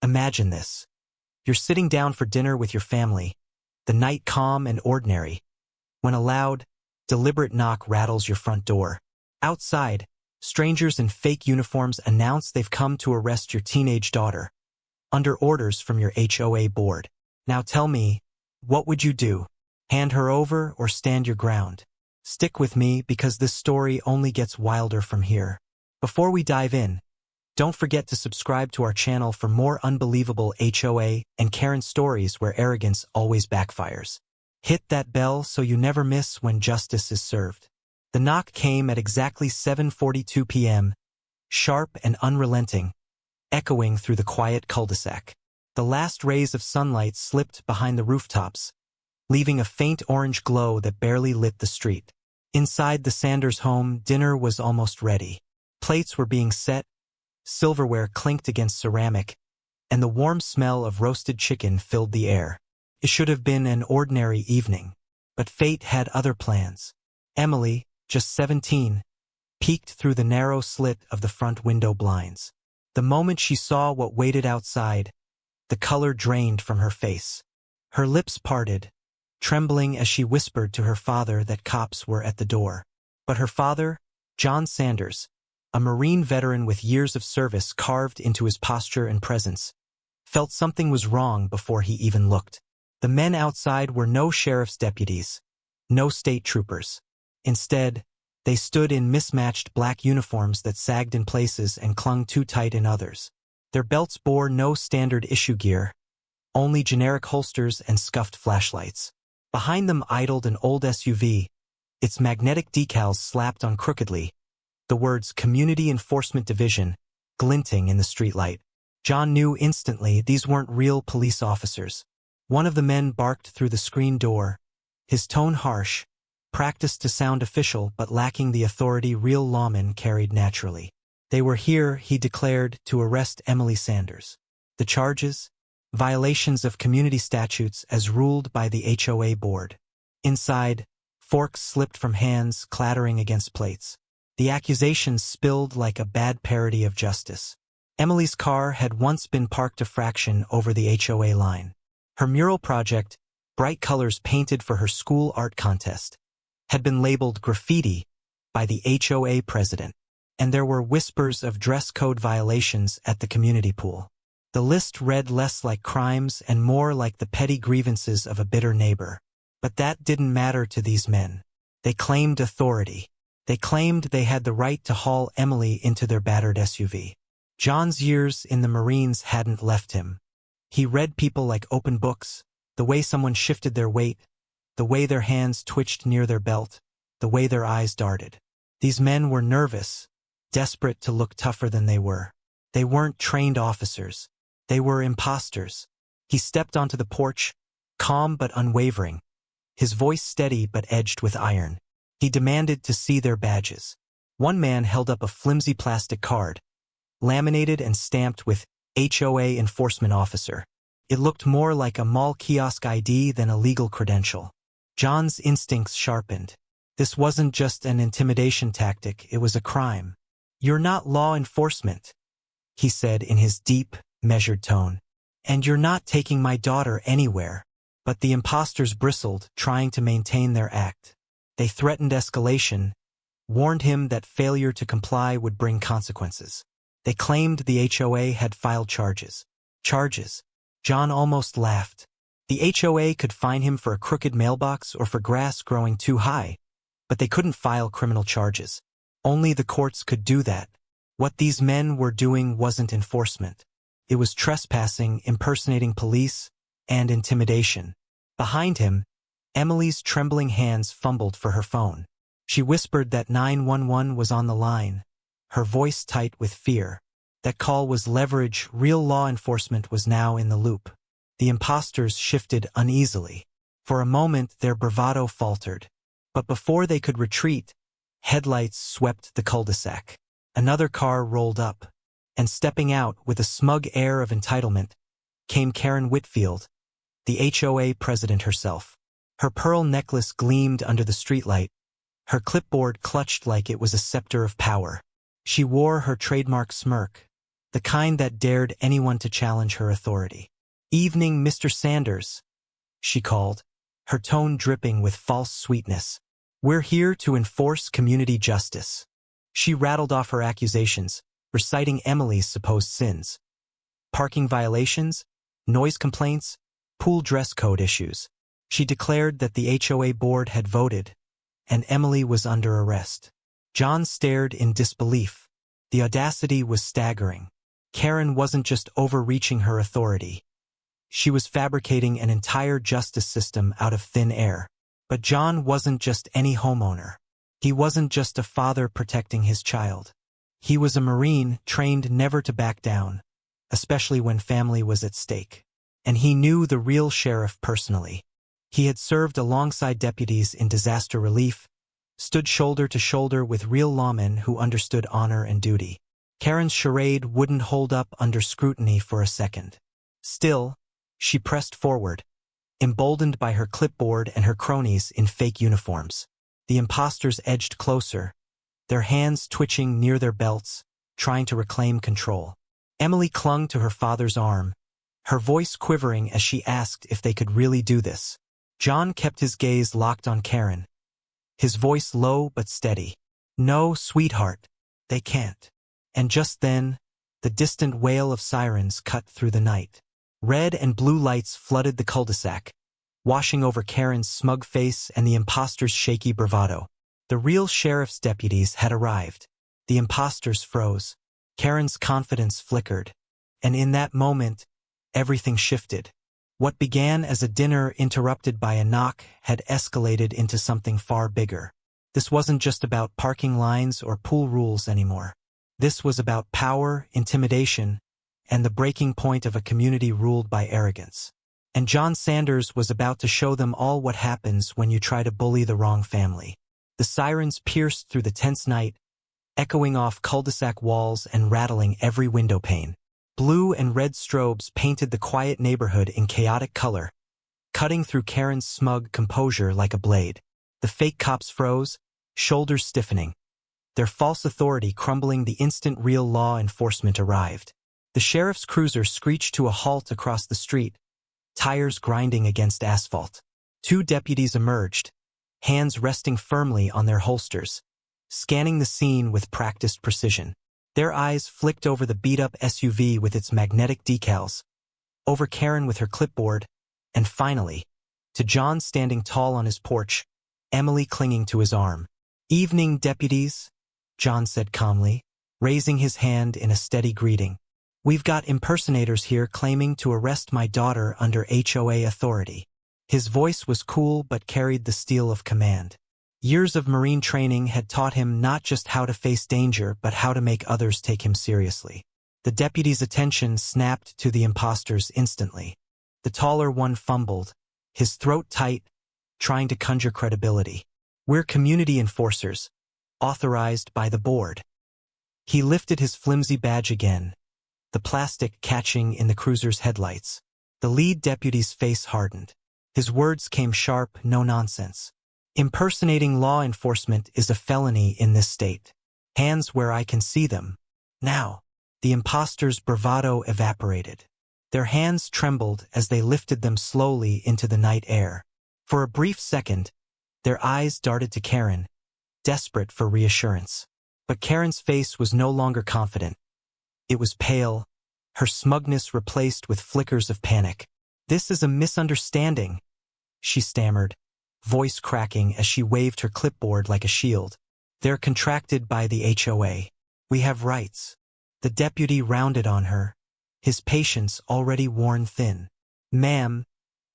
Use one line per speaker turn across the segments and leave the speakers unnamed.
Imagine this. You're sitting down for dinner with your family, the night calm and ordinary, when a loud, deliberate knock rattles your front door. Outside, strangers in fake uniforms announce they've come to arrest your teenage daughter, under orders from your HOA board. Now tell me, what would you do? Hand her over or stand your ground? Stick with me because this story only gets wilder from here. Before we dive in, don't forget to subscribe to our channel for more unbelievable HOA and Karen stories where arrogance always backfires. Hit that bell so you never miss when justice is served. The knock came at exactly 7:42 p.m., sharp and unrelenting, echoing through the quiet cul-de-sac. The last rays of sunlight slipped behind the rooftops, leaving a faint orange glow that barely lit the street. Inside the Sanders home, dinner was almost ready. Plates were being set, silverware clinked against ceramic, and the warm smell of roasted chicken filled the air. It should have been an ordinary evening, but fate had other plans. Emily, just 17, peeked through the narrow slit of the front window blinds. The moment she saw what waited outside, the color drained from her face. Her lips parted, trembling as she whispered to her father that cops were at the door. But her father, John Sanders, a Marine veteran with years of service carved into his posture and presence, felt something was wrong before he even looked. The men outside were no sheriff's deputies, no state troopers. Instead, they stood in mismatched black uniforms that sagged in places and clung too tight in others. Their belts bore no standard issue gear, only generic holsters and scuffed flashlights. Behind them idled an old SUV, its magnetic decals slapped on crookedly, the words Community Enforcement Division glinting in the streetlight. John knew instantly these weren't real police officers. One of the men barked through the screen door, his tone harsh, practiced to sound official but lacking the authority real lawmen carried naturally. They were here, he declared, to arrest Emily Sanders. The charges? Violations of community statutes as ruled by the HOA board. Inside, forks slipped from hands, clattering against plates. The accusations spilled like a bad parody of justice. Emily's car had once been parked a fraction over the HOA line. Her mural project, bright colors painted for her school art contest, had been labeled graffiti by the HOA president, and there were whispers of dress code violations at the community pool. The list read less like crimes and more like the petty grievances of a bitter neighbor. But that didn't matter to these men. They claimed authority. They claimed they had the right to haul Emily into their battered SUV. John's years in the Marines hadn't left him. He read people like open books, the way someone shifted their weight, the way their hands twitched near their belt, the way their eyes darted. These men were nervous, desperate to look tougher than they were. They weren't trained officers. They were imposters. He stepped onto the porch, calm but unwavering, his voice steady but edged with iron. He demanded to see their badges. One man held up a flimsy plastic card, laminated and stamped with HOA Enforcement Officer. It looked more like a mall kiosk ID than a legal credential. John's instincts sharpened. This wasn't just an intimidation tactic, it was a crime. "You're not law enforcement," he said in his deep, measured tone. "And you're not taking my daughter anywhere." But the imposters bristled, trying to maintain their act. They threatened escalation, warned him that failure to comply would bring consequences. They claimed the HOA had filed charges. Charges? John almost laughed. The HOA could fine him for a crooked mailbox or for grass growing too high, but they couldn't file criminal charges. Only the courts could do that. What these men were doing wasn't enforcement. It was trespassing, impersonating police, and intimidation. Behind him, Emily's trembling hands fumbled for her phone. She whispered that 911 was on the line, her voice tight with fear. That call was leverage, real law enforcement was now in the loop. The imposters shifted uneasily. For a moment their bravado faltered. But before they could retreat, headlights swept the cul-de-sac. Another car rolled up, and stepping out with a smug air of entitlement came Karen Whitfield, the HOA president herself. Her pearl necklace gleamed under the streetlight, her clipboard clutched like it was a scepter of power. She wore her trademark smirk, the kind that dared anyone to challenge her authority. "Evening, Mr. Sanders," she called, her tone dripping with false sweetness. "We're here to enforce community justice." She rattled off her accusations, reciting Emily's supposed sins. Parking violations, noise complaints, pool dress code issues. She declared that the HOA board had voted, and Emily was under arrest. John stared in disbelief. The audacity was staggering. Karen wasn't just overreaching her authority. She was fabricating an entire justice system out of thin air. But John wasn't just any homeowner. He wasn't just a father protecting his child. He was a Marine trained never to back down, especially when family was at stake. And he knew the real sheriff personally. He had served alongside deputies in disaster relief, stood shoulder to shoulder with real lawmen who understood honor and duty. Karen's charade wouldn't hold up under scrutiny for a second. Still, she pressed forward, emboldened by her clipboard and her cronies in fake uniforms. The imposters edged closer, their hands twitching near their belts, trying to reclaim control. Emily clung to her father's arm, her voice quivering as she asked if they could really do this. John kept his gaze locked on Karen, his voice low but steady. "No, sweetheart, they can't." And just then, the distant wail of sirens cut through the night. Red and blue lights flooded the cul-de-sac, washing over Karen's smug face and the imposter's shaky bravado. The real sheriff's deputies had arrived. The imposters froze. Karen's confidence flickered. And in that moment, everything shifted. What began as a dinner interrupted by a knock had escalated into something far bigger. This wasn't just about parking lines or pool rules anymore. This was about power, intimidation, and the breaking point of a community ruled by arrogance. And John Sanders was about to show them all what happens when you try to bully the wrong family. The sirens pierced through the tense night, echoing off cul-de-sac walls and rattling every window pane. Blue and red strobes painted the quiet neighborhood in chaotic color, cutting through Karen's smug composure like a blade. The fake cops froze, shoulders stiffening, their false authority crumbling the instant real law enforcement arrived. The sheriff's cruiser screeched to a halt across the street, tires grinding against asphalt. Two deputies emerged, hands resting firmly on their holsters, scanning the scene with practiced precision. Their eyes flicked over the beat-up SUV with its magnetic decals, over Karen with her clipboard, and finally, to John standing tall on his porch, Emily clinging to his arm. "Evening, deputies," John said calmly, raising his hand in a steady greeting. "We've got impersonators here claiming to arrest my daughter under HOA authority." His voice was cool but carried the steel of command. Years of Marine training had taught him not just how to face danger but how to make others take him seriously. The deputy's attention snapped to the imposters instantly. The taller one fumbled, his throat tight, trying to conjure credibility. "We're community enforcers, authorized by the board." He lifted his flimsy badge again, the plastic catching in the cruiser's headlights. The lead deputy's face hardened. His words came sharp, no nonsense. "Impersonating law enforcement is a felony in this state. Hands where I can see them. Now." The imposters' bravado evaporated. Their hands trembled as they lifted them slowly into the night air. For a brief second, their eyes darted to Karen, desperate for reassurance. But Karen's face was no longer confident. It was pale, her smugness replaced with flickers of panic. "This is a misunderstanding," she stammered, voice cracking as she waved her clipboard like a shield. "They're contracted by the HOA. We have rights." The deputy rounded on her, his patience already worn thin. "Ma'am,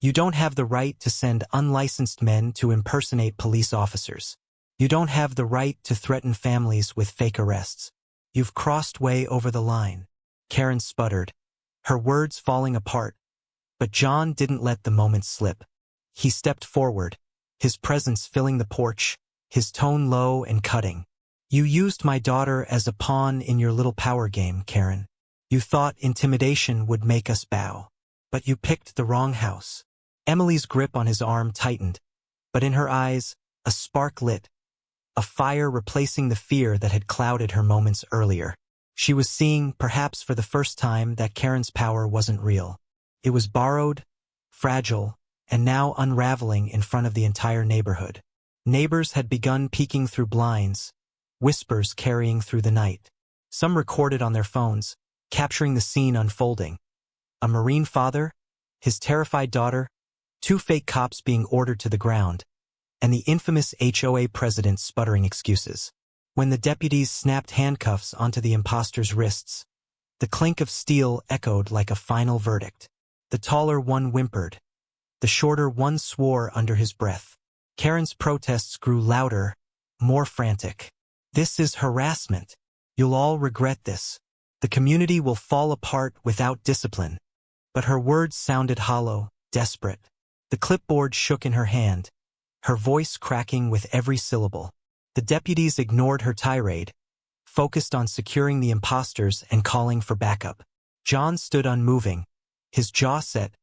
you don't have the right to send unlicensed men to impersonate police officers. You don't have the right to threaten families with fake arrests. You've crossed way over the line." Karen sputtered, her words falling apart. But John didn't let the moment slip. He stepped forward, his presence filling the porch, his tone low and cutting. "You used my daughter as a pawn in your little power game, Karen. You thought intimidation would make us bow. But you picked the wrong house." Emily's grip on his arm tightened, but in her eyes, a spark lit, a fire replacing the fear that had clouded her moments earlier. She was seeing, perhaps for the first time, that Karen's power wasn't real. It was borrowed, fragile, and now unraveling in front of the entire neighborhood. Neighbors had begun peeking through blinds, whispers carrying through the night. Some recorded on their phones, capturing the scene unfolding. A Marine father, his terrified daughter, 2 fake cops being ordered to the ground, and the infamous HOA president sputtering excuses. When the deputies snapped handcuffs onto the imposter's wrists, the clink of steel echoed like a final verdict. The taller one whimpered. The shorter one swore under his breath. Karen's protests grew louder, more frantic. "This is harassment. You'll all regret this. The community will fall apart without discipline." But her words sounded hollow, desperate. The clipboard shook in her hand, her voice cracking with every syllable. The deputies ignored her tirade, focused on securing the imposters and calling for backup. John stood unmoving, his jaw set,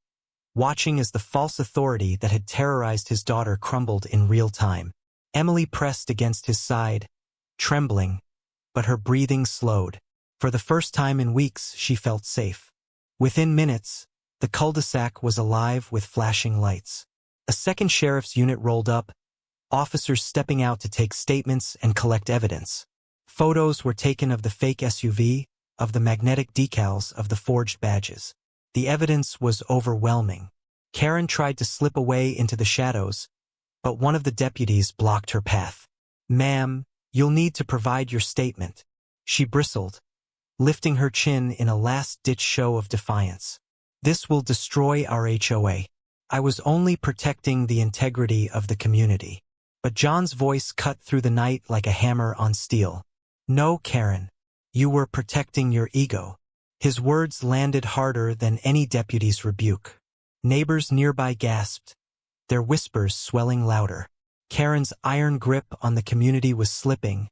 watching as the false authority that had terrorized his daughter crumbled in real time. Emily pressed against his side, trembling, but her breathing slowed. For the first time in weeks, she felt safe. Within minutes, the cul-de-sac was alive with flashing lights. A second sheriff's unit rolled up, officers stepping out to take statements and collect evidence. Photos were taken of the fake SUV, of the magnetic decals, of the forged badges. The evidence was overwhelming. Karen tried to slip away into the shadows, but one of the deputies blocked her path. "Ma'am, you'll need to provide your statement." She bristled, lifting her chin in a last-ditch show of defiance. "This will destroy our HOA. I was only protecting the integrity of the community." But John's voice cut through the night like a hammer on steel. "No, Karen. You were protecting your ego." His words landed harder than any deputy's rebuke. Neighbors nearby gasped, their whispers swelling louder. Karen's iron grip on the community was slipping,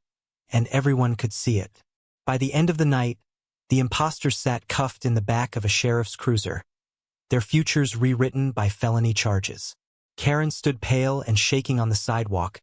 and everyone could see it. By the end of the night, the imposters sat cuffed in the back of a sheriff's cruiser, their futures rewritten by felony charges. Karen stood pale and shaking on the sidewalk,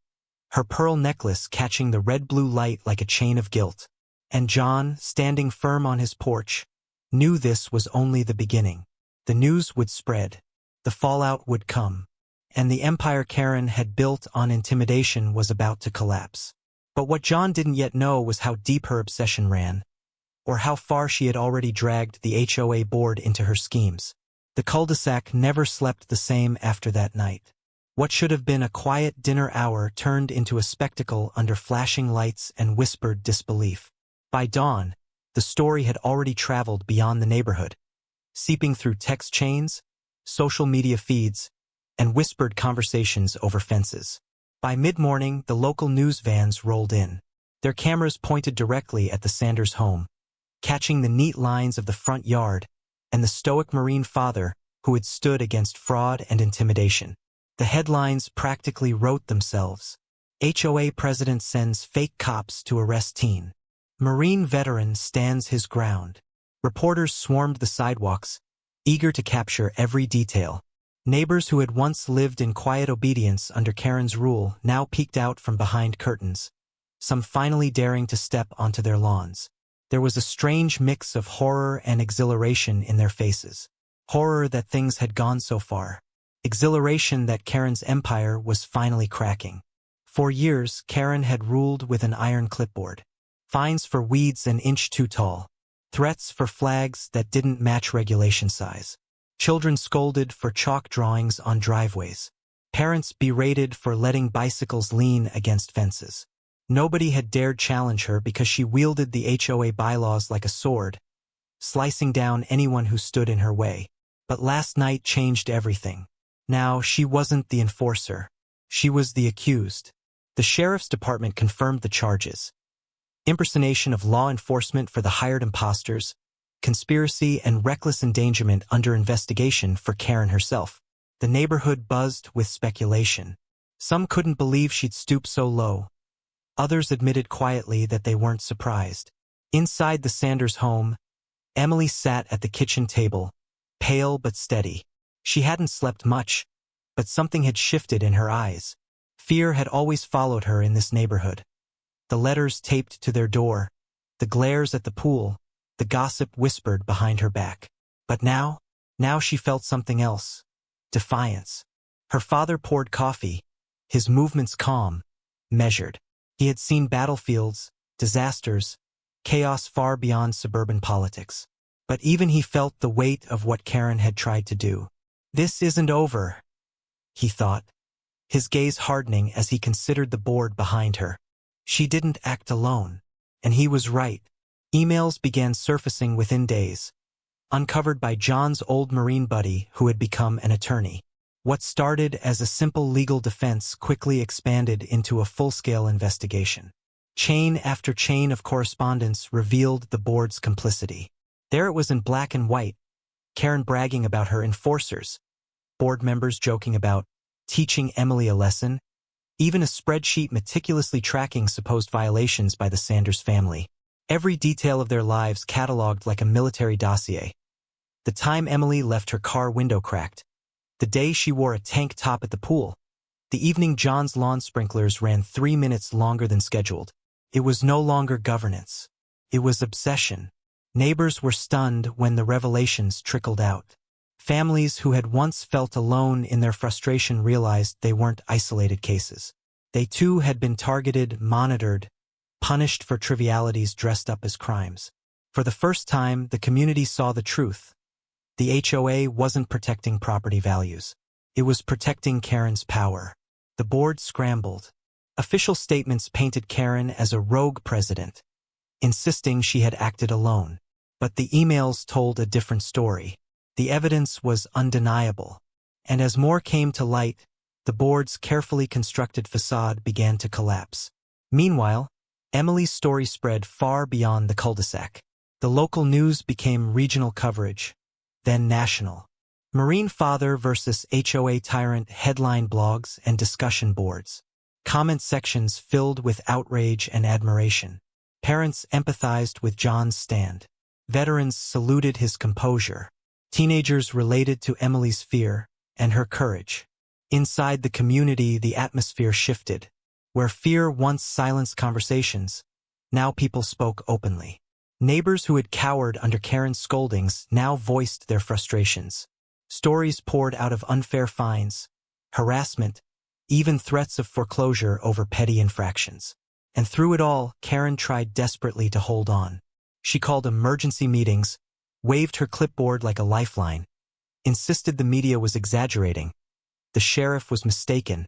her pearl necklace catching the red-blue light like a chain of guilt. And John, standing firm on his porch, knew this was only the beginning. The news would spread, the fallout would come, and the empire Karen had built on intimidation was about to collapse. But what John didn't yet know was how deep her obsession ran, or how far she had already dragged the HOA board into her schemes. The cul-de-sac never slept the same after that night. What should have been a quiet dinner hour turned into a spectacle under flashing lights and whispered disbelief. By dawn, the story had already traveled beyond the neighborhood, seeping through text chains, social media feeds, and whispered conversations over fences. By mid-morning, the local news vans rolled in, their cameras pointed directly at the Sanders home, catching the neat lines of the front yard and the stoic Marine father who had stood against fraud and intimidation. The headlines practically wrote themselves. HOA president sends fake cops to arrest teen. Marine veteran stands his ground. Reporters swarmed the sidewalks, eager to capture every detail. Neighbors who had once lived in quiet obedience under Karen's rule now peeked out from behind curtains, some finally daring to step onto their lawns. There was a strange mix of horror and exhilaration in their faces. Horror that things had gone so far. Exhilaration that Karen's empire was finally cracking. For years, Karen had ruled with an iron clipboard. Fines for weeds an inch too tall. Threats for flags that didn't match regulation size. Children scolded for chalk drawings on driveways. Parents berated for letting bicycles lean against fences. Nobody had dared challenge her because she wielded the HOA bylaws like a sword, slicing down anyone who stood in her way. But last night changed everything. Now, she wasn't the enforcer. She was the accused. The sheriff's department confirmed the charges. Impersonation of law enforcement for the hired imposters, conspiracy and reckless endangerment under investigation for Karen herself. The neighborhood buzzed with speculation. Some couldn't believe she'd stoop so low. Others admitted quietly that they weren't surprised. Inside the Sanders home, Emily sat at the kitchen table, pale but steady. She hadn't slept much, but something had shifted in her eyes. Fear had always followed her in this neighborhood. The letters taped to their door, the glares at the pool, the gossip whispered behind her back. But now she felt something else. Defiance. Her father poured coffee, his movements calm, measured. He had seen battlefields, disasters, chaos far beyond suburban politics. But even he felt the weight of what Karen had tried to do. This isn't over, he thought, his gaze hardening as he considered the board behind her. She didn't act alone. And he was right. Emails began surfacing within days, uncovered by John's old Marine buddy who had become an attorney. What started as a simple legal defense quickly expanded into a full-scale investigation. Chain after chain of correspondence revealed the board's complicity. There it was in black and white, Karen bragging about her enforcers, board members joking about teaching Emily a lesson, even a spreadsheet meticulously tracking supposed violations by the Sanders family. Every detail of their lives cataloged like a military dossier. The time Emily left her car window cracked, the day she wore a tank top at the pool, the evening John's lawn sprinklers ran 3 minutes longer than scheduled. It was no longer governance. It was obsession. Neighbors were stunned when the revelations trickled out. Families who had once felt alone in their frustration realized they weren't isolated cases. They too had been targeted, monitored, punished for trivialities dressed up as crimes. For the first time, the community saw the truth. The HOA wasn't protecting property values. It was protecting Karen's power. The board scrambled. Official statements painted Karen as a rogue president, insisting she had acted alone. But the emails told a different story. The evidence was undeniable. And as more came to light, the board's carefully constructed facade began to collapse. Meanwhile, Emily's story spread far beyond the cul-de-sac. The local news became regional coverage, then national. Marine father versus HOA tyrant headline blogs and discussion boards. Comment sections filled with outrage and admiration. Parents empathized with John's stand. Veterans saluted his composure. Teenagers related to Emily's fear and her courage. Inside the community, the atmosphere shifted. Where fear once silenced conversations, now people spoke openly. Neighbors who had cowered under Karen's scoldings now voiced their frustrations. Stories poured out of unfair fines, harassment, even threats of foreclosure over petty infractions. And through it all, Karen tried desperately to hold on. She called emergency meetings, waved her clipboard like a lifeline, insisted the media was exaggerating. The sheriff was mistaken,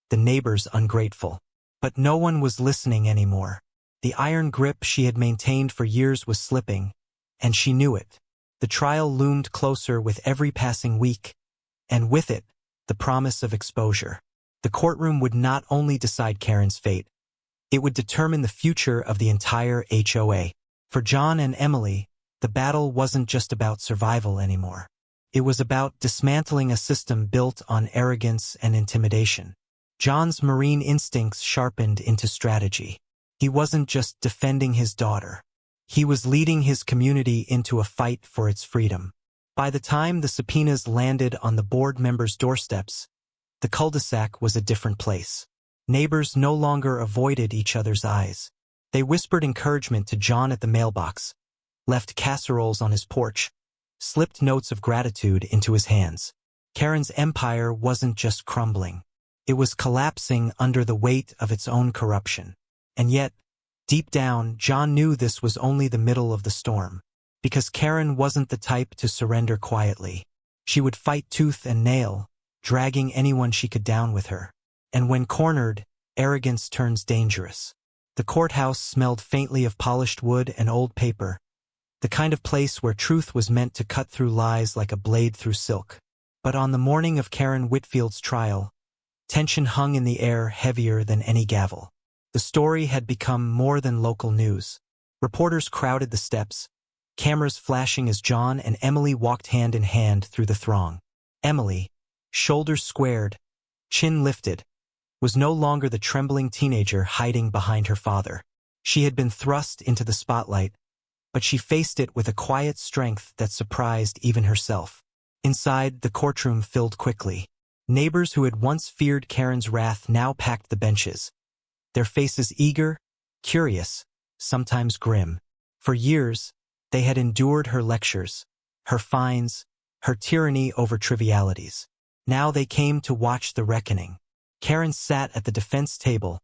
the neighbors ungrateful. But no one was listening anymore. The iron grip she had maintained for years was slipping, and she knew it. The trial loomed closer with every passing week, and with it, the promise of exposure. The courtroom would not only decide Karen's fate, it would determine the future of the entire HOA. For John and Emily, the battle wasn't just about survival anymore. It was about dismantling a system built on arrogance and intimidation. John's marine instincts sharpened into strategy. He wasn't just defending his daughter. He was leading his community into a fight for its freedom. By the time the subpoenas landed on the board members' doorsteps, the cul-de-sac was a different place. Neighbors no longer avoided each other's eyes. They whispered encouragement to John at the mailbox, left casseroles on his porch, slipped notes of gratitude into his hands. Karen's empire wasn't just crumbling. It was collapsing under the weight of its own corruption. And yet, deep down, John knew this was only the middle of the storm. Because Karen wasn't the type to surrender quietly. She would fight tooth and nail, dragging anyone she could down with her. And when cornered, arrogance turns dangerous. The courthouse smelled faintly of polished wood and old paper, the kind of place where truth was meant to cut through lies like a blade through silk. But on the morning of Karen Whitfield's trial, tension hung in the air heavier than any gavel. The story had become more than local news. Reporters crowded the steps, cameras flashing as John and Emily walked hand in hand through the throng. Emily, shoulders squared, chin lifted, was no longer the trembling teenager hiding behind her father. She had been thrust into the spotlight, but she faced it with a quiet strength that surprised even herself. Inside, the courtroom filled quickly. Neighbors who had once feared Karen's wrath now packed the benches, their faces eager, curious, sometimes grim. For years, they had endured her lectures, her fines, her tyranny over trivialities. Now they came to watch the reckoning. Karen sat at the defense table,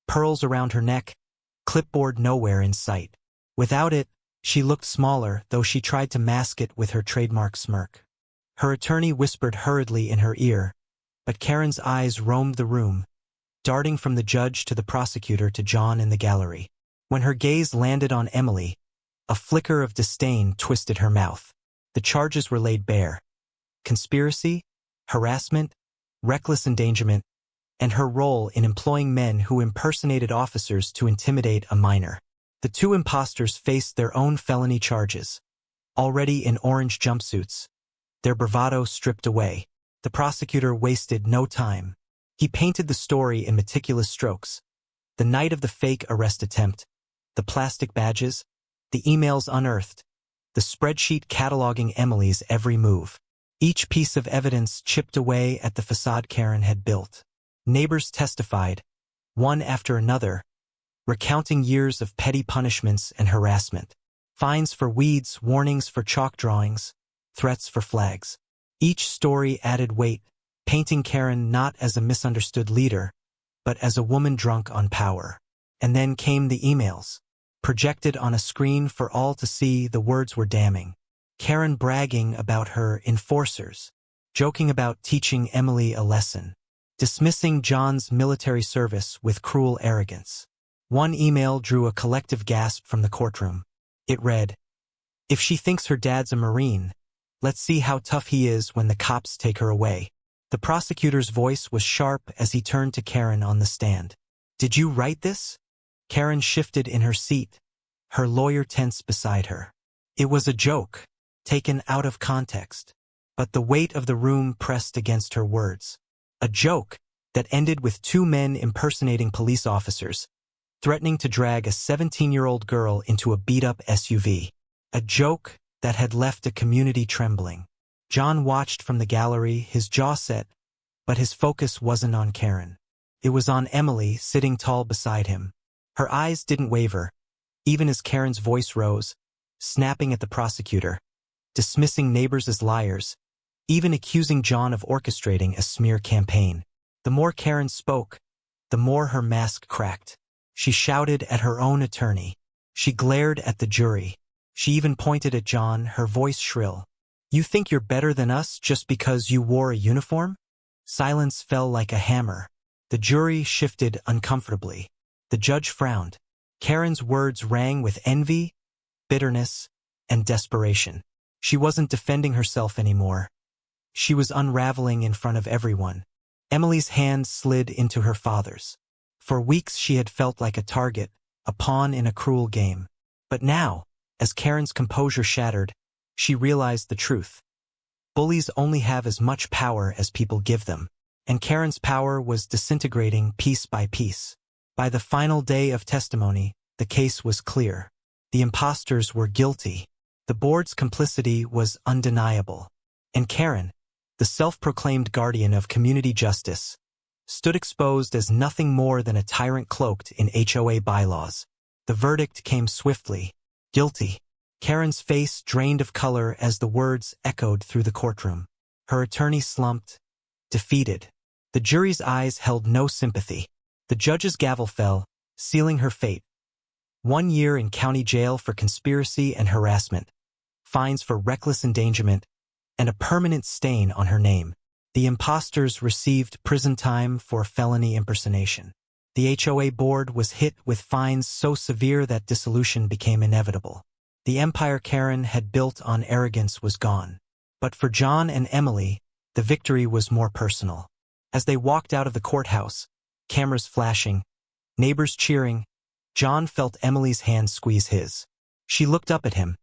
pearls around her neck, clipboard nowhere in sight. Without it, she looked smaller, though she tried to mask it with her trademark smirk. Her attorney whispered hurriedly in her ear, but Karen's eyes roamed the room, darting from the judge to the prosecutor to John in the gallery. When her gaze landed on Emily, a flicker of disdain twisted her mouth. The charges were laid bare: conspiracy, harassment, reckless endangerment, and her role in employing men who impersonated officers to intimidate a minor. The two imposters faced their own felony charges, already in orange jumpsuits, their bravado stripped away. The prosecutor wasted no time. He painted the story in meticulous strokes: the night of the fake arrest attempt, the plastic badges, the emails unearthed, the spreadsheet cataloging Emily's every move. Each piece of evidence chipped away at the facade Karen had built. Neighbors testified, one after another, recounting years of petty punishments and harassment. Fines for weeds, warnings for chalk drawings, threats for flags. Each story added weight, painting Karen not as a misunderstood leader, but as a woman drunk on power. And then came the emails. Projected on a screen for all to see, the words were damning. Karen bragging about her enforcers, joking about teaching Emily a lesson, dismissing John's military service with cruel arrogance. One email drew a collective gasp from the courtroom. It read, "If she thinks her dad's a Marine, let's see how tough he is when the cops take her away." The prosecutor's voice was sharp as he turned to Karen on the stand. "Did you write this?" Karen shifted in her seat, her lawyer tense beside her. It was a joke, taken out of context, but the weight of the room pressed against her words. A joke that ended with two men impersonating police officers, threatening to drag a 17-year-old girl into a beat-up SUV. A joke that had left a community trembling. John watched from the gallery, his jaw set, but his focus wasn't on Karen. It was on Emily, sitting tall beside him. Her eyes didn't waver, even as Karen's voice rose, snapping at the prosecutor, dismissing neighbors as liars, even accusing John of orchestrating a smear campaign. The more Karen spoke, the more her mask cracked. She shouted at her own attorney. She glared at the jury. She even pointed at John, her voice shrill. "You think you're better than us just because you wore a uniform?" Silence fell like a hammer. The jury shifted uncomfortably. The judge frowned. Karen's words rang with envy, bitterness, and desperation. She wasn't defending herself anymore. She was unraveling in front of everyone. Emily's hand slid into her father's. For weeks she had felt like a target, a pawn in a cruel game. But now, as Karen's composure shattered, she realized the truth. Bullies only have as much power as people give them, and Karen's power was disintegrating piece by piece. By the final day of testimony, the case was clear. The imposters were guilty. The board's complicity was undeniable. And Karen, the self-proclaimed guardian of community justice, stood exposed as nothing more than a tyrant cloaked in HOA bylaws. The verdict came swiftly. Guilty. Karen's face drained of color as the words echoed through the courtroom. Her attorney slumped, defeated. The jury's eyes held no sympathy. The judge's gavel fell, sealing her fate. 1 year in county jail for conspiracy and harassment, fines for reckless endangerment, and a permanent stain on her name. The imposters received prison time for felony impersonation. The HOA board was hit with fines so severe that dissolution became inevitable. The empire Karen had built on arrogance was gone. But for John and Emily, the victory was more personal. As they walked out of the courthouse, cameras flashing, neighbors cheering, John felt Emily's hand squeeze his. She looked up at him,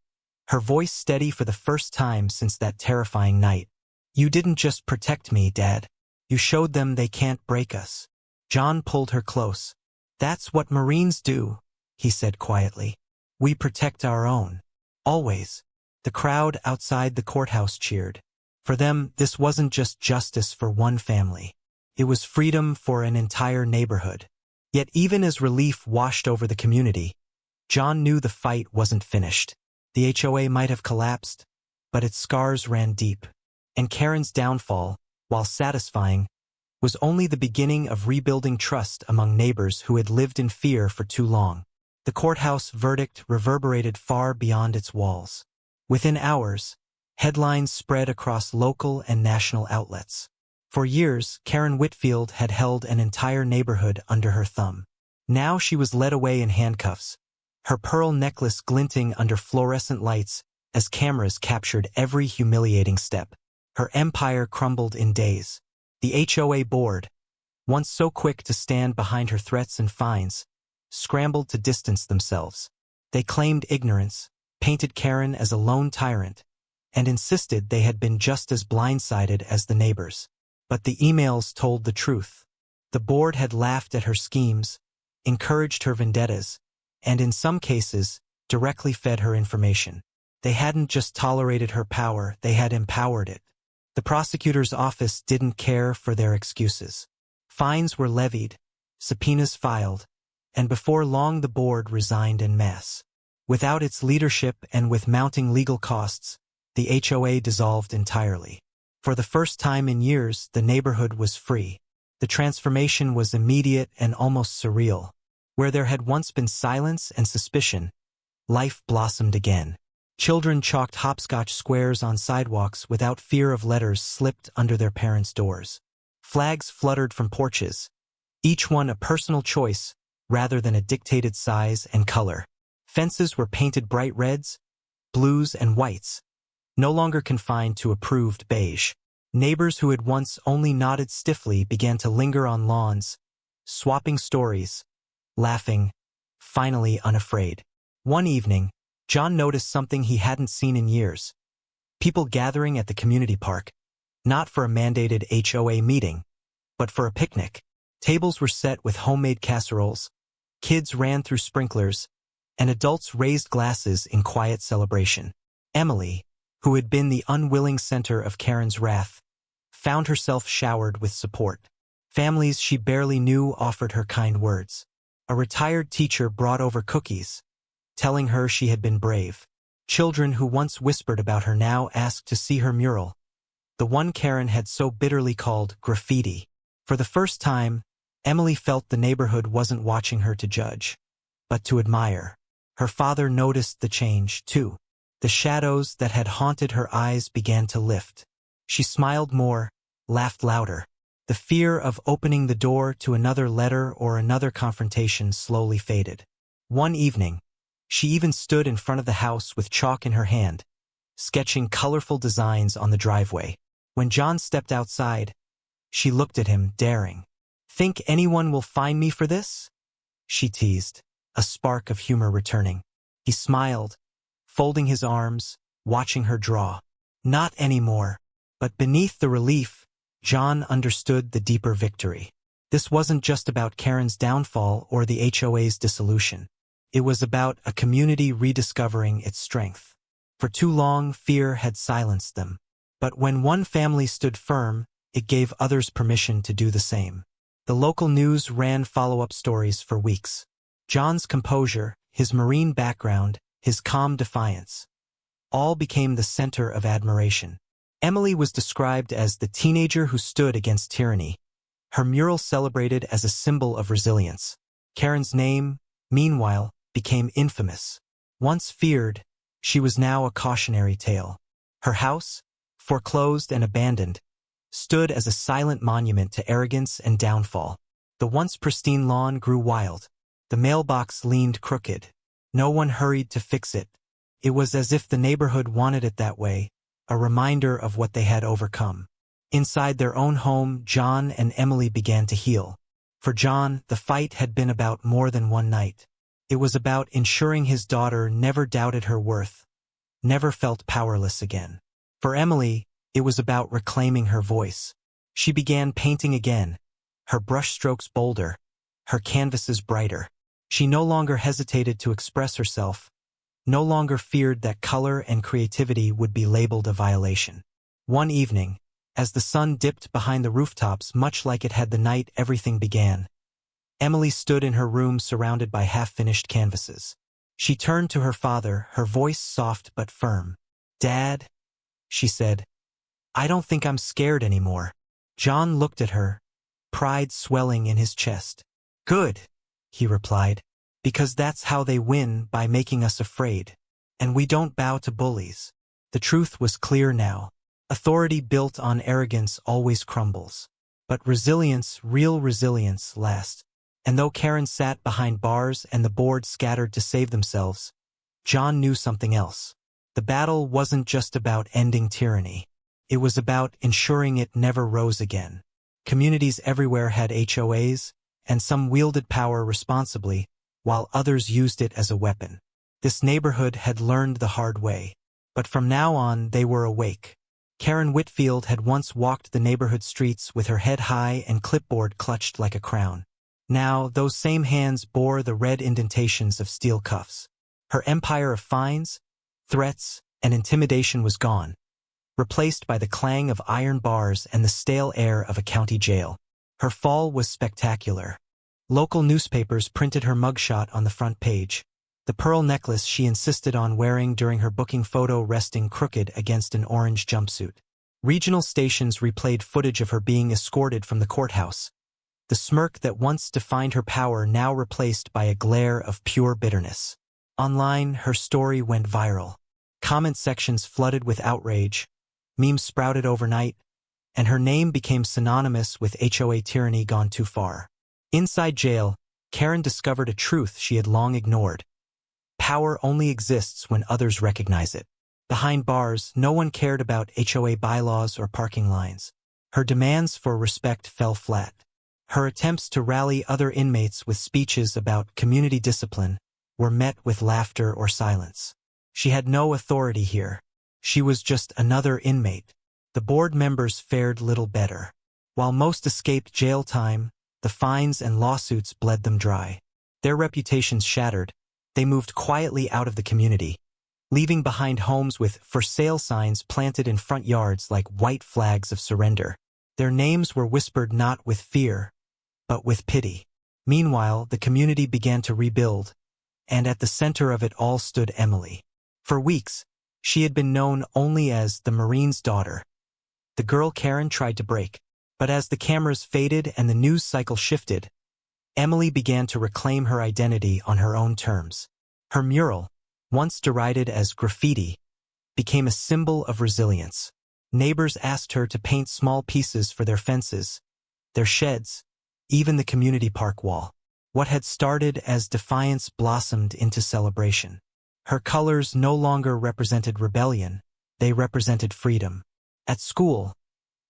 her voice steady for the first time since that terrifying night. "You didn't just protect me, Dad. You showed them they can't break us." John pulled her close. "That's what Marines do," he said quietly. "We protect our own. Always." The crowd outside the courthouse cheered. For them, this wasn't just justice for one family. It was freedom for an entire neighborhood. Yet even as relief washed over the community, John knew the fight wasn't finished. The HOA might have collapsed, but its scars ran deep. And Karen's downfall, while satisfying, was only the beginning of rebuilding trust among neighbors who had lived in fear for too long. The courthouse verdict reverberated far beyond its walls. Within hours, headlines spread across local and national outlets. For years, Karen Whitfield had held an entire neighborhood under her thumb. Now she was led away in handcuffs, her pearl necklace glinting under fluorescent lights as cameras captured every humiliating step. Her empire crumbled in days. The HOA board, once so quick to stand behind her threats and fines, scrambled to distance themselves. They claimed ignorance, painted Karen as a lone tyrant, and insisted they had been just as blindsided as the neighbors. But the emails told the truth. The board had laughed at her schemes, encouraged her vendettas, and in some cases, directly fed her information. They hadn't just tolerated her power, they had empowered it. The prosecutor's office didn't care for their excuses. Fines were levied, subpoenas filed, and before long the board resigned en masse. Without its leadership and with mounting legal costs, the HOA dissolved entirely. For the first time in years, the neighborhood was free. The transformation was immediate and almost surreal. Where there had once been silence and suspicion, life blossomed again. Children chalked hopscotch squares on sidewalks without fear of letters slipped under their parents' doors. Flags fluttered from porches, each one a personal choice rather than a dictated size and color. Fences were painted bright reds, blues, and whites, no longer confined to approved beige. Neighbors who had once only nodded stiffly began to linger on lawns, swapping stories, laughing, finally unafraid. One evening, John noticed something he hadn't seen in years. People gathering at the community park, not for a mandated HOA meeting, but for a picnic. Tables were set with homemade casseroles, kids ran through sprinklers, and adults raised glasses in quiet celebration. Emily, who had been the unwilling center of Karen's wrath, found herself showered with support. Families she barely knew offered her kind words. A retired teacher brought over cookies, telling her she had been brave. Children who once whispered about her now asked to see her mural, the one Karen had so bitterly called graffiti. For the first time, Emily felt the neighborhood wasn't watching her to judge, but to admire. Her father noticed the change, too. The shadows that had haunted her eyes began to lift. She smiled more, laughed louder. The fear of opening the door to another letter or another confrontation slowly faded. One evening, she even stood in front of the house with chalk in her hand, sketching colorful designs on the driveway. When John stepped outside, she looked at him, daring. "Think anyone will find me for this?" she teased, a spark of humor returning. He smiled, folding his arms, watching her draw. Not anymore. But beneath the relief, John understood the deeper victory. This wasn't just about Karen's downfall or the HOA's dissolution. It was about a community rediscovering its strength. For too long, fear had silenced them. But when one family stood firm, it gave others permission to do the same. The local news ran follow-up stories for weeks. John's composure, his marine background, his calm defiance, all became the center of admiration. Emily was described as the teenager who stood against tyranny, her mural celebrated as a symbol of resilience. Karen's name, meanwhile, became infamous. Once feared, she was now a cautionary tale. Her house, foreclosed and abandoned, stood as a silent monument to arrogance and downfall. The once pristine lawn grew wild. The mailbox leaned crooked. No one hurried to fix it. It was as if the neighborhood wanted it that way, a reminder of what they had overcome. Inside their own home, John and Emily began to heal. For John, the fight had been about more than one night. It was about ensuring his daughter never doubted her worth, never felt powerless again. For Emily, it was about reclaiming her voice. She began painting again, her brushstrokes bolder, her canvases brighter. She no longer hesitated to express herself, no longer feared that color and creativity would be labeled a violation. One evening, as the sun dipped behind the rooftops much like it had the night everything began, Emily stood in her room surrounded by half-finished canvases. She turned to her father, her voice soft but firm. "Dad," she said, "I don't think I'm scared anymore." John looked at her, pride swelling in his chest. "Good," he replied, "because that's how they win, by making us afraid. And we don't bow to bullies." The truth was clear now. Authority built on arrogance always crumbles. But resilience, real resilience, lasts. And though Karen sat behind bars and the board scattered to save themselves, John knew something else. The battle wasn't just about ending tyranny. It was about ensuring it never rose again. Communities everywhere had HOAs, and some wielded power responsibly, while others used it as a weapon. This neighborhood had learned the hard way. But from now on, they were awake. Karen Whitfield had once walked the neighborhood streets with her head high and clipboard clutched like a crown. Now, those same hands bore the red indentations of steel cuffs. Her empire of fines, threats, and intimidation was gone, replaced by the clang of iron bars and the stale air of a county jail. Her fall was spectacular. Local newspapers printed her mugshot on the front page, the pearl necklace she insisted on wearing during her booking photo resting crooked against an orange jumpsuit. Regional stations replayed footage of her being escorted from the courthouse, the smirk that once defined her power now replaced by a glare of pure bitterness. Online, her story went viral. Comment sections flooded with outrage, memes sprouted overnight, and her name became synonymous with HOA tyranny gone too far. Inside jail, Karen discovered a truth she had long ignored. Power only exists when others recognize it. Behind bars, no one cared about HOA bylaws or parking lines. Her demands for respect fell flat. Her attempts to rally other inmates with speeches about community discipline were met with laughter or silence. She had no authority here. She was just another inmate. The board members fared little better. While most escaped jail time, the fines and lawsuits bled them dry. Their reputations shattered. They moved quietly out of the community, leaving behind homes with "for sale" signs planted in front yards like white flags of surrender. Their names were whispered not with fear, but with pity. Meanwhile, the community began to rebuild, and at the center of it all stood Emily. For weeks, she had been known only as the Marine's daughter, the girl Karen tried to break. But as the cameras faded and the news cycle shifted, Emily began to reclaim her identity on her own terms. Her mural, once derided as graffiti, became a symbol of resilience. Neighbors asked her to paint small pieces for their fences, their sheds, even the community park wall. What had started as defiance blossomed into celebration. Her colors no longer represented rebellion, they represented freedom. At school,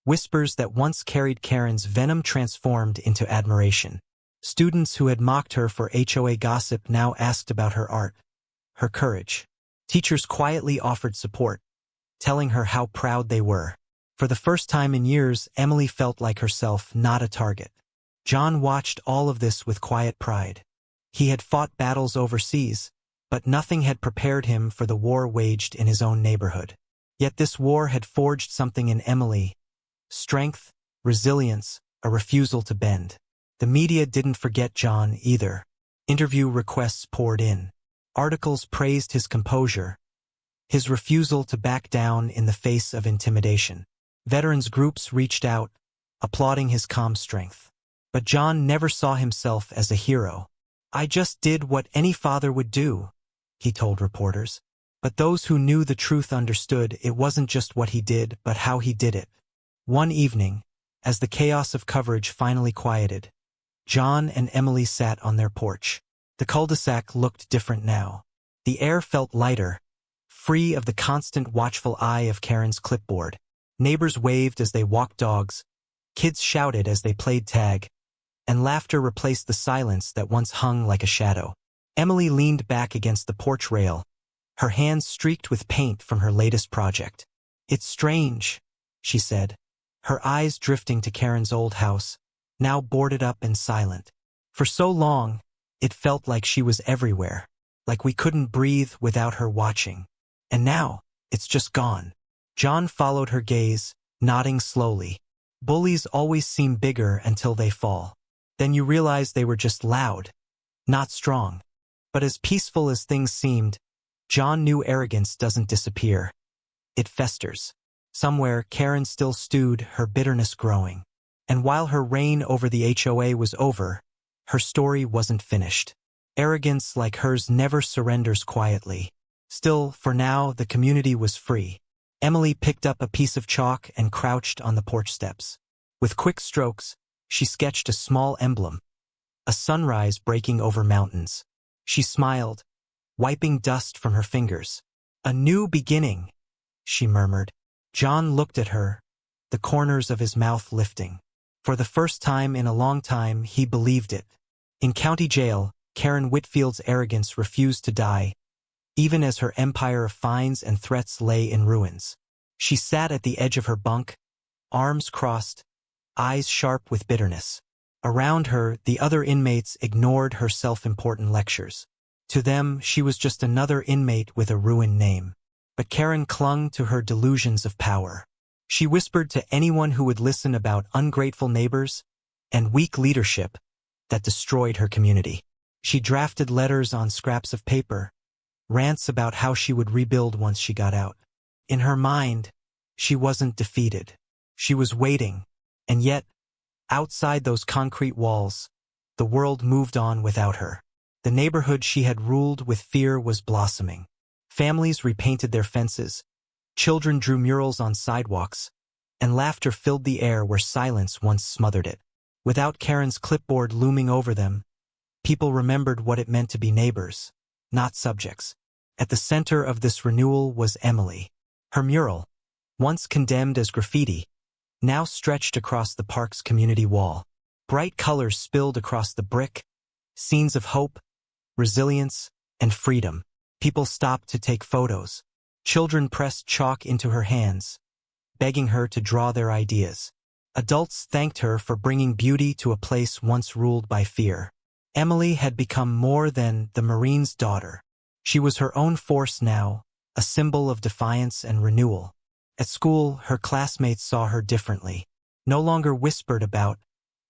whispers that once carried Karen's venom transformed into admiration. Students who had mocked her for HOA gossip now asked about her art, her courage. Teachers quietly offered support, telling her how proud they were. For the first time in years, Emily felt like herself, not a target. John watched all of this with quiet pride. He had fought battles overseas, but nothing had prepared him for the war waged in his own neighborhood. Yet this war had forged something in Emily: strength, resilience, a refusal to bend. The media didn't forget John either. Interview requests poured in. Articles praised his composure, his refusal to back down in the face of intimidation. Veterans groups reached out, applauding his calm strength. But John never saw himself as a hero. "I just did what any father would do," he told reporters. But those who knew the truth understood it wasn't just what he did, but how he did it. One evening, as the chaos of coverage finally quieted, John and Emily sat on their porch. The cul-de-sac looked different now. The air felt lighter, free of the constant watchful eye of Karen's clipboard. Neighbors waved as they walked dogs, kids shouted as they played tag, and laughter replaced the silence that once hung like a shadow. Emily leaned back against the porch rail, her hands streaked with paint from her latest project. "It's strange," she said, her eyes drifting to Karen's old house, now boarded up and silent. For so long, it felt like she was everywhere, like we couldn't breathe without her watching. And now, it's just gone. John followed her gaze, nodding slowly. Bullies always seem bigger until they fall. Then you realize they were just loud, not strong. But as peaceful as things seemed, John knew arrogance doesn't disappear. It festers. Somewhere, Karen still stewed, her bitterness growing. And while her reign over the HOA was over, her story wasn't finished. Arrogance like hers never surrenders quietly. Still, for now, the community was free. Emily picked up a piece of chalk and crouched on the porch steps. With quick strokes, she sketched a small emblem, a sunrise breaking over mountains. She smiled, wiping dust from her fingers. "A new beginning," she murmured. John looked at her, the corners of his mouth lifting. For the first time in a long time, he believed it. In county jail, Karen Whitfield's arrogance refused to die, even as her empire of fines and threats lay in ruins. She sat at the edge of her bunk, arms crossed, eyes sharp with bitterness. Around her, the other inmates ignored her self-important lectures. To them, she was just another inmate with a ruined name. But Karen clung to her delusions of power. She whispered to anyone who would listen about ungrateful neighbors and weak leadership that destroyed her community. She drafted letters on scraps of paper, rants about how she would rebuild once she got out. In her mind, she wasn't defeated. She was waiting, and yet, outside those concrete walls, the world moved on without her. The neighborhood she had ruled with fear was blossoming. Families repainted their fences, children drew murals on sidewalks, and laughter filled the air where silence once smothered it. Without Karen's clipboard looming over them, people remembered what it meant to be neighbors, not subjects. At the center of this renewal was Emily. Her mural, once condemned as graffiti, now stretched across the park's community wall. Bright colors spilled across the brick, scenes of hope, resilience, and freedom. People stopped to take photos. Children pressed chalk into her hands, begging her to draw their ideas. Adults thanked her for bringing beauty to a place once ruled by fear. Emily had become more than the Marine's daughter. She was her own force now, a symbol of defiance and renewal. At school, her classmates saw her differently. No longer whispered about,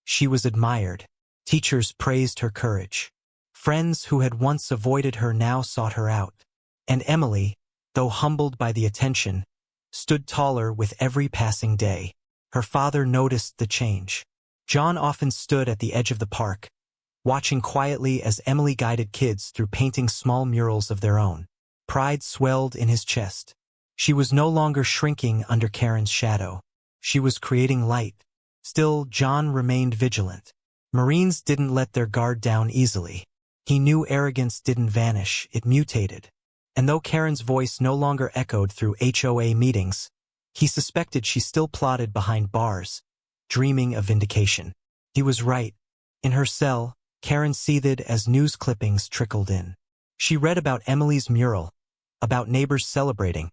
she was admired. Teachers praised her courage. Friends who had once avoided her now sought her out. And Emily, though humbled by the attention, stood taller with every passing day. Her father noticed the change. John often stood at the edge of the park, watching quietly as Emily guided kids through painting small murals of their own. Pride swelled in his chest. She was no longer shrinking under Karen's shadow. She was creating light. Still, John remained vigilant. Marines didn't let their guard down easily. He knew arrogance didn't vanish, it mutated. And though Karen's voice no longer echoed through HOA meetings, he suspected she still plotted behind bars, dreaming of vindication. He was right. In her cell, Karen seethed as news clippings trickled in. She read about Emily's mural, about neighbors celebrating,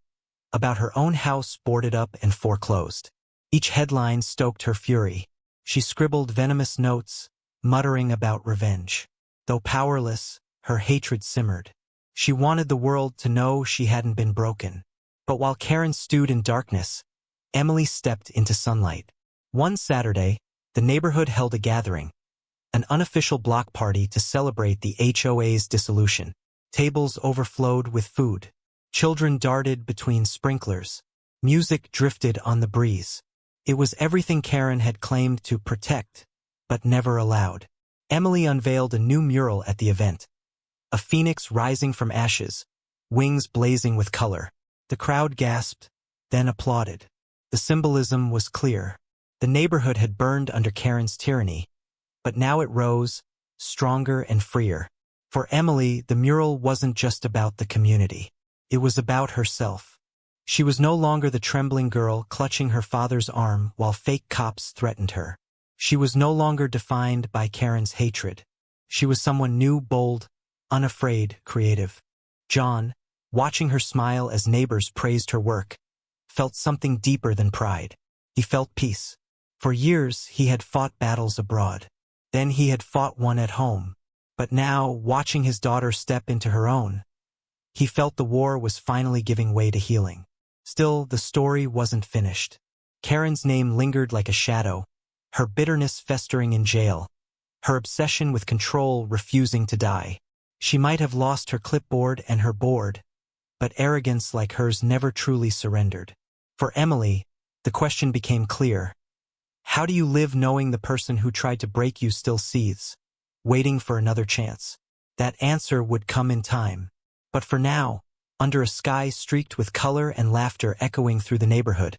about her own house boarded up and foreclosed. Each headline stoked her fury. She scribbled venomous notes, muttering about revenge. Though powerless, her hatred simmered. She wanted the world to know she hadn't been broken. But while Karen stewed in darkness, Emily stepped into sunlight. One Saturday, the neighborhood held a gathering, an unofficial block party to celebrate the HOA's dissolution. Tables overflowed with food. Children darted between sprinklers. Music drifted on the breeze. It was everything Karen had claimed to protect, but never allowed. Emily unveiled a new mural at the event. A phoenix rising from ashes, wings blazing with color. The crowd gasped, then applauded. The symbolism was clear. The neighborhood had burned under Karen's tyranny, but now it rose, stronger and freer. For Emily, the mural wasn't just about the community. It was about herself. She was no longer the trembling girl clutching her father's arm while fake cops threatened her. She was no longer defined by Karen's hatred. She was someone new, bold, unafraid, creative. John, watching her smile as neighbors praised her work, felt something deeper than pride. He felt peace. For years, he had fought battles abroad. Then he had fought one at home. But now, watching his daughter step into her own, he felt the war was finally giving way to healing. Still, the story wasn't finished. Karen's name lingered like a shadow, her bitterness festering in jail, her obsession with control refusing to die. She might have lost her clipboard and her board, but arrogance like hers never truly surrendered. For Emily, the question became clear. How do you live knowing the person who tried to break you still seethes, waiting for another chance? That answer would come in time. But for now, under a sky streaked with color and laughter echoing through the neighborhood,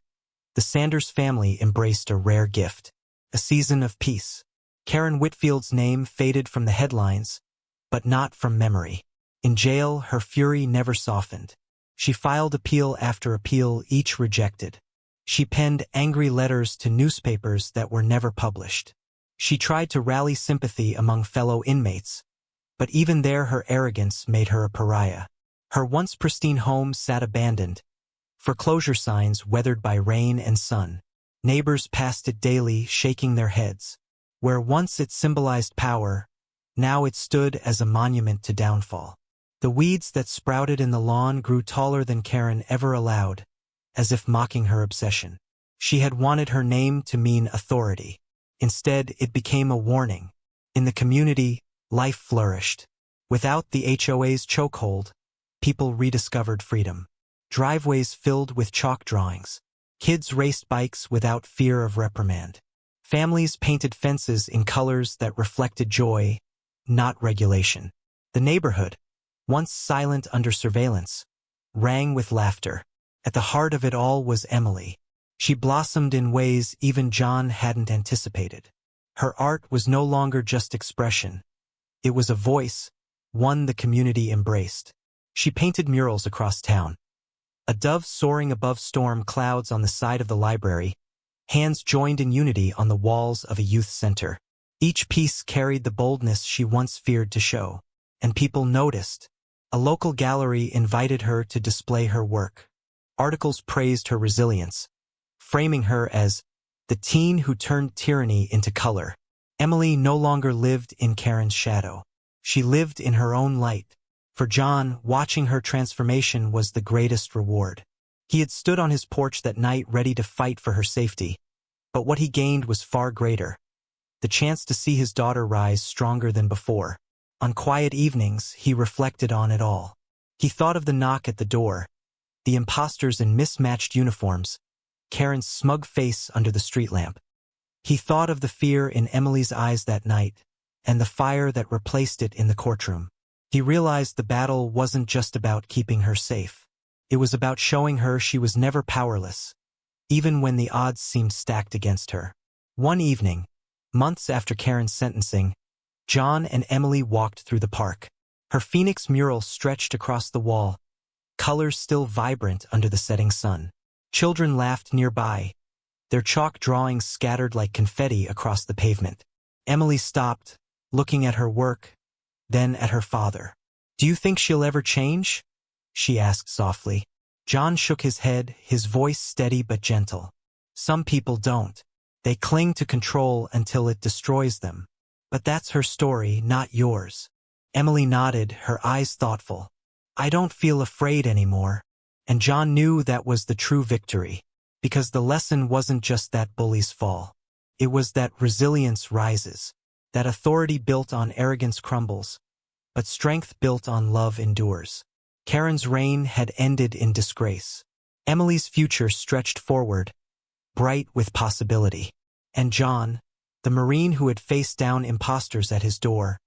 the Sanders family embraced a rare gift, a season of peace. Karen Whitfield's name faded from the headlines, but not from memory. In jail, her fury never softened. She filed appeal after appeal, each rejected. She penned angry letters to newspapers that were never published. She tried to rally sympathy among fellow inmates, but even there her arrogance made her a pariah. Her once pristine home sat abandoned, foreclosure signs weathered by rain and sun. Neighbors passed it daily, shaking their heads. Where once it symbolized power, now it stood as a monument to downfall. The weeds that sprouted in the lawn grew taller than Karen ever allowed, as if mocking her obsession. She had wanted her name to mean authority. Instead, it became a warning. In the community, life flourished. Without the HOA's chokehold, people rediscovered freedom. Driveways filled with chalk drawings. Kids raced bikes without fear of reprimand. Families painted fences in colors that reflected joy, not regulation. The neighborhood, once silent under surveillance, rang with laughter. At the heart of it all was Emily. She blossomed in ways even John hadn't anticipated. Her art was no longer just expression. It was a voice, one the community embraced. She painted murals across town. A dove soaring above storm clouds on the side of the library, hands joined in unity on the walls of a youth center. Each piece carried the boldness she once feared to show. And people noticed. A local gallery invited her to display her work. Articles praised her resilience, framing her as the teen who turned tyranny into color. Emily no longer lived in Karen's shadow. She lived in her own light. For John, watching her transformation was the greatest reward. He had stood on his porch that night ready to fight for her safety, but what he gained was far greater. The chance to see his daughter rise stronger than before. On quiet evenings, he reflected on it all. He thought of the knock at the door, the imposters in mismatched uniforms, Karen's smug face under the street lamp. He thought of the fear in Emily's eyes that night, and the fire that replaced it in the courtroom. He realized the battle wasn't just about keeping her safe. It was about showing her she was never powerless, even when the odds seemed stacked against her. One evening, months after Karen's sentencing, John and Emily walked through the park. Her Phoenix mural stretched across the wall, colors still vibrant under the setting sun. Children laughed nearby, their chalk drawings scattered like confetti across the pavement. Emily stopped, looking at her work, then at her father. "Do you think she'll ever change?" she asked softly. John shook his head, his voice steady but gentle. "Some people don't. They cling to control until it destroys them. But that's her story, not yours." Emily nodded, her eyes thoughtful. "I don't feel afraid anymore." And John knew that was the true victory, because the lesson wasn't just that bullies fall. It was that resilience rises, that authority built on arrogance crumbles, but strength built on love endures. Karen's reign had ended in disgrace. Emily's future stretched forward, bright with possibility. And John, the Marine who had faced down imposters at his door,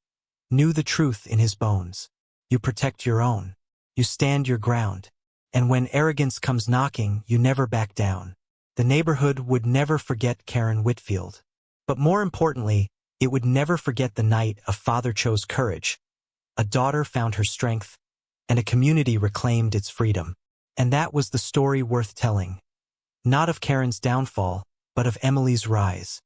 knew the truth in his bones. You protect your own. You stand your ground. And when arrogance comes knocking, you never back down. The neighborhood would never forget Karen Whitfield. But more importantly, it would never forget the night a father chose courage, a daughter found her strength, and a community reclaimed its freedom. And that was the story worth telling. Not of Karen's downfall, but of Emily's rise.